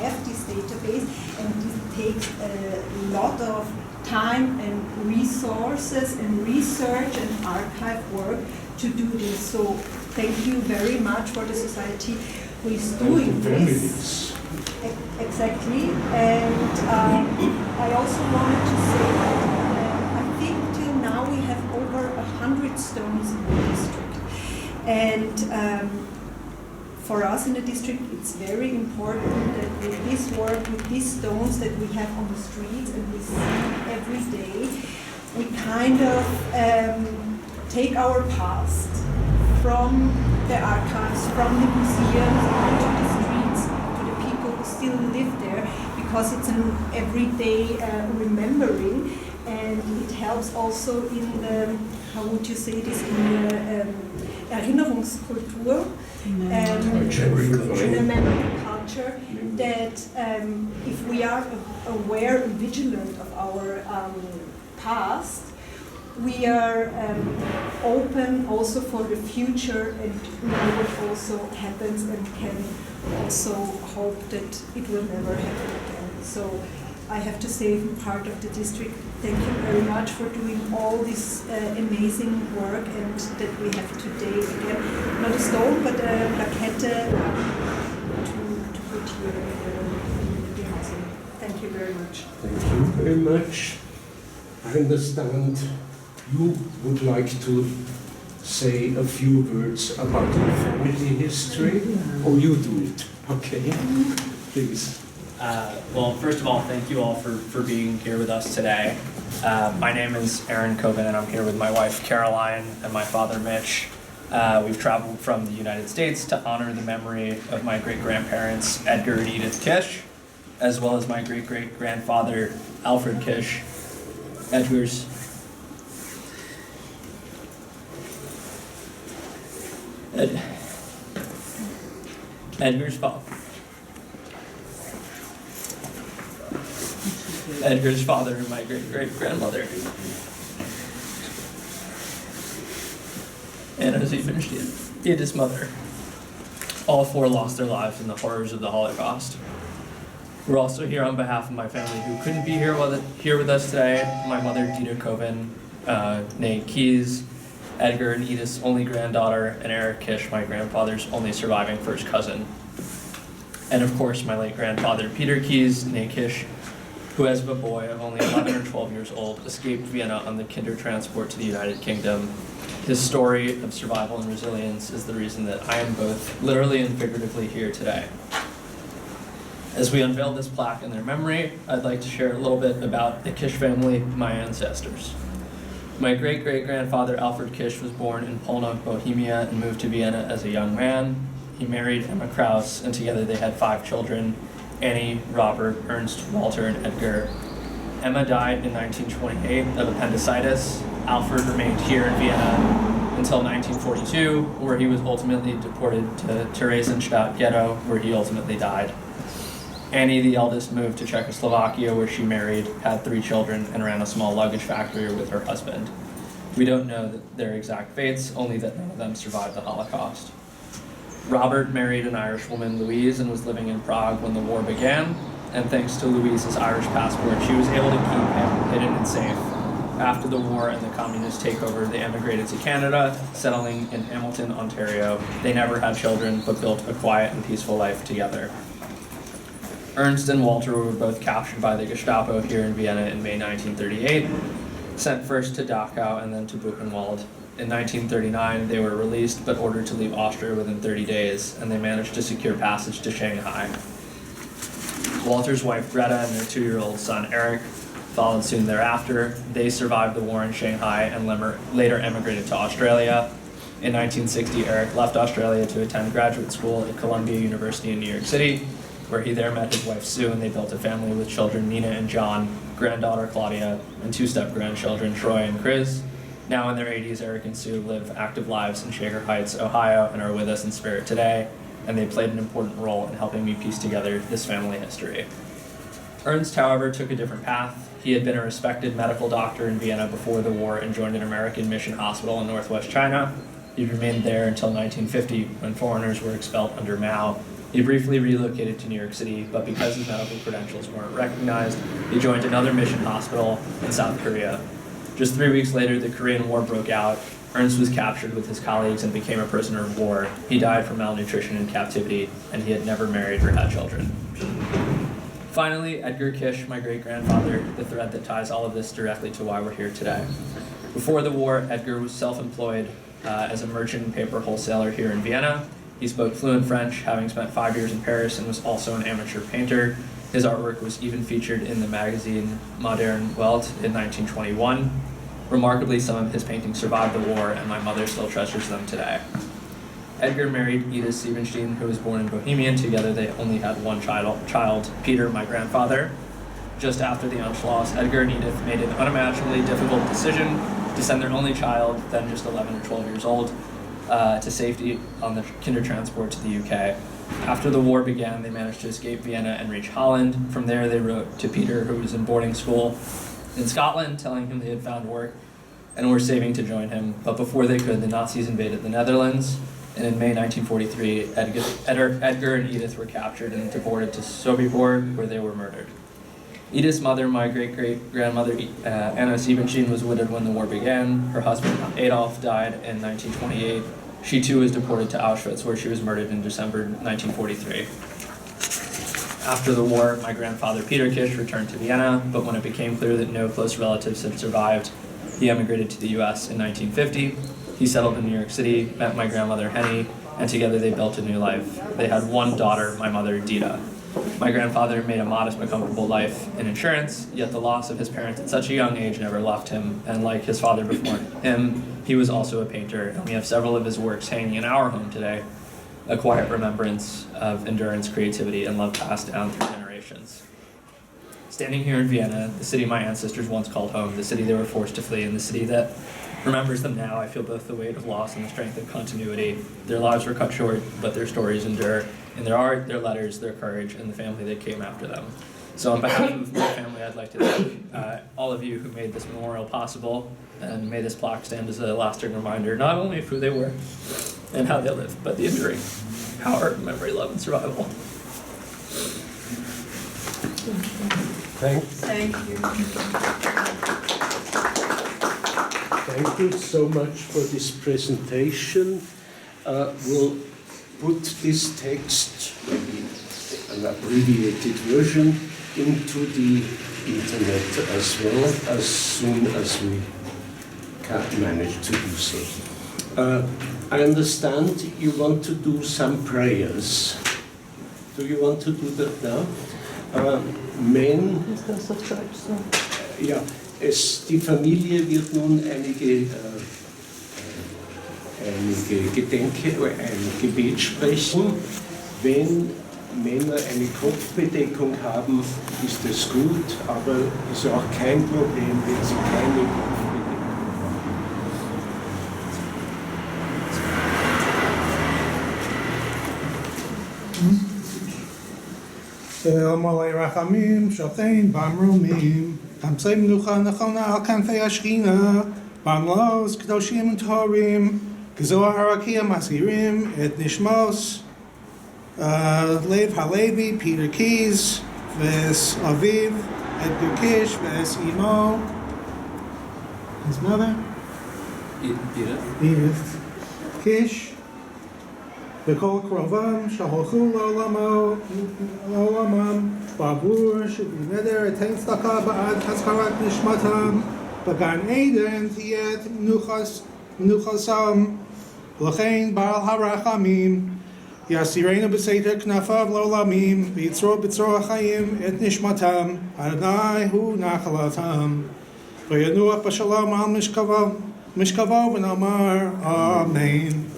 have this database, and it takes a lot of time and resources and research and archive work to do this. So thank you very much for the society who is doing this. Exactly. And I also wanted to say that I think till now we have over 100 stones in the district. And for us in the district, it's very important that with this work, with these stones that we have on the streets and we see every day, we kind of take our past from the archives, from the museums, onto the streets, to the people who still live there, because it's an everyday remembering, and it helps also in the, how would you say this, in the Erinnerungskultur, in the memory culture, that if we are aware and vigilant of our past, we are open also for the future and know what also happens, and can also hope that it will never happen again. So I have to say, part of the district, thank you very much for doing all this amazing work, and that we have today again, not a stone, but a plaquette to put here in the house. Thank you very much. Thank you very much. I understand you would like to say a few words about your family history, or you do it? Okay, please. Well, first of all, thank you all for being here with us today. My name is Aaron Coven, and I'm here with my wife Caroline and my father Mitch. We've traveled from the United States to honor the memory of my great-grandparents Edgar and Edith Kisch, as well as my great-great-grandfather Alfred Kisch. Edgar's father and my great-great-grandmother. And as he finished Edith's mother. All four lost their lives in the horrors of the Holocaust. We're also here on behalf of my family who couldn't be here with us today. My mother, Dita Coven, née Keys, Edgar and Edith's only granddaughter, and Eric Kisch, my grandfather's only surviving first cousin. And of course, my late grandfather, Peter Keys, née Kisch, who as a boy of only 11 or 12 years old, escaped Vienna on the Kinder transport to the United Kingdom. His story of survival and resilience is the reason that I am both literally and figuratively here today. As we unveil this plaque in their memory, I'd like to share a little bit about the Kisch family, my ancestors. My great-great-grandfather Alfred Kisch was born in Polna, Bohemia, and moved to Vienna as a young man. He married Emma Kraus, and together they had 5 children: Annie, Robert, Ernst, Walter, and Edgar. Emma died in 1928 of appendicitis. Alfred remained here in Vienna until 1942, where he was ultimately deported to Theresienstadt ghetto, where he ultimately died. Annie, the eldest, moved to Czechoslovakia, where she married, had 3 children, and ran a small luggage factory with her husband. We don't know their exact fates, only that none of them survived the Holocaust. Robert married an Irish woman, Louise, and was living in Prague when the war began, and thanks to Louise's Irish passport, she was able to keep him hidden and safe. After the war and the communist takeover, they emigrated to Canada, settling in Hamilton, Ontario. They never had children, but built a quiet and peaceful life together. Ernst and Walter were both captured by the Gestapo here in Vienna in May 1938, sent first to Dachau and then to Buchenwald. In 1939, they were released but ordered to leave Austria within 30 days, and they managed to secure passage to Shanghai. Walter's wife Greta and their 2-year-old son Eric followed soon thereafter. They survived the war in Shanghai and later emigrated to Australia. In 1960, Eric left Australia to attend graduate school at Columbia University in New York City, where he there met his wife Sue, and they built a family with children Nina and John, granddaughter Claudia, and 2 step-grandchildren Troy and Chris. Now in their 80s, Eric and Sue live active lives in Shaker Heights, Ohio, and are with us in spirit today, and they played an important role in helping me piece together this family history. Ernst, however, took a different path. He had been a respected medical doctor in Vienna before the war and joined an American mission hospital in northwest China. He remained there until 1950, when foreigners were expelled under Mao. He briefly relocated to New York City, but because his medical credentials weren't recognized, he joined another mission hospital in South Korea. Just 3 weeks later, the Korean War broke out. Ernst was captured with his colleagues and became a prisoner of war. He died from malnutrition in captivity, and he had never married or had children. Finally, Edgar Kisch, my great-grandfather, the thread that ties all of this directly to why we're here today. Before the war, Edgar was self-employed as a merchant and paper wholesaler here in Vienna. He spoke fluent French, having spent 5 years in Paris, and was also an amateur painter. His artwork was even featured in the magazine Moderne Welt in 1921. Remarkably, some of his paintings survived the war, and my mother still treasures them today. Edgar married Edith Siebenstein, who was born in Bohemia. Together they only had one child, Peter, my grandfather. Just after the Anschluss, Edgar and Edith made an unimaginably difficult decision to send their only child, then just 11 or 12 years old, to safety on the Kindertransport to the UK. After the war began, they managed to escape Vienna and reach Holland. From there, they wrote to Peter, who was in boarding school in Scotland, telling him they had found work and were saving to join him. But before they could, the Nazis invaded the Netherlands, and in May 1943, Edgar and Edith were captured and deported to Sobibor, where they were murdered. Edith's mother, my great-great-grandmother, Anna Siebenstein, was widowed when the war began. Her husband, Adolf, died in 1928. She too was deported to Auschwitz, where she was murdered in December 1943. After the war, my grandfather, Peter Kisch, returned to Vienna, but when it became clear that no close relatives had survived, he emigrated to the US in 1950. He settled in New York City, met my grandmother, Henny, and together they built a new life. They had one daughter, my mother, Dita. My grandfather made a modest but comfortable life in insurance, yet the loss of his parents at such a young age never left him, and like his father before him, he was also a painter, and we have several of his works hanging in our home today, a quiet remembrance of endurance, creativity, and love passed down through generations. Standing here in Vienna, the city my ancestors once called home, the city they were forced to flee, and the city that remembers them now, I feel both the weight of loss and the strength of continuity. Their lives were cut short, but their stories endure, in their art, their letters, their courage, and the family that came after them. So on behalf of my family, I'd like to thank all of you who made this memorial possible, and may this plaque stand as a lasting reminder, not only of who they were and how they lived, but the enduring power of memory, love, and survival. Thank you. Thank you so much for this presentation. We'll put this text, maybe an abbreviated version, into the internet as well as soon as we can manage to do so. I understand you want to do some prayers. Do you want to do that now? Ja, die Familie wird nun ein Gebet sprechen. Wenn Männer eine Kopfbedeckung haben, ist es gut, aber ist auch kein Problem, wenn sie keine Kopfbedeckung haben. מלא רחמים, שוכן במרומים, חמצי מנוחה נכונה על כנפי השכינה, במלוז קדושים וטהורים, גזוהר הרקיע מזהירים את נשמוס, לב הלוי, פיטר קיס, ואס אביו, אדגר קיש, ואס אמו, his mother? Edith קיש, וכל קרובם שהלכו לעולמם בעבור שבנדר אתן צדקה בעד הזכרת נשמתם בגן עדן תהיה מנוחסם לכן בעל הרחמים יסירנו בסתר כנפיו לעולמים ויצרור בצרור החיים את נשמתם אדוני הוא נחלתם וינוח בשלום על משכבו ונאמר אמן.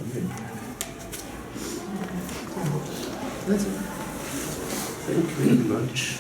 Thank you very much.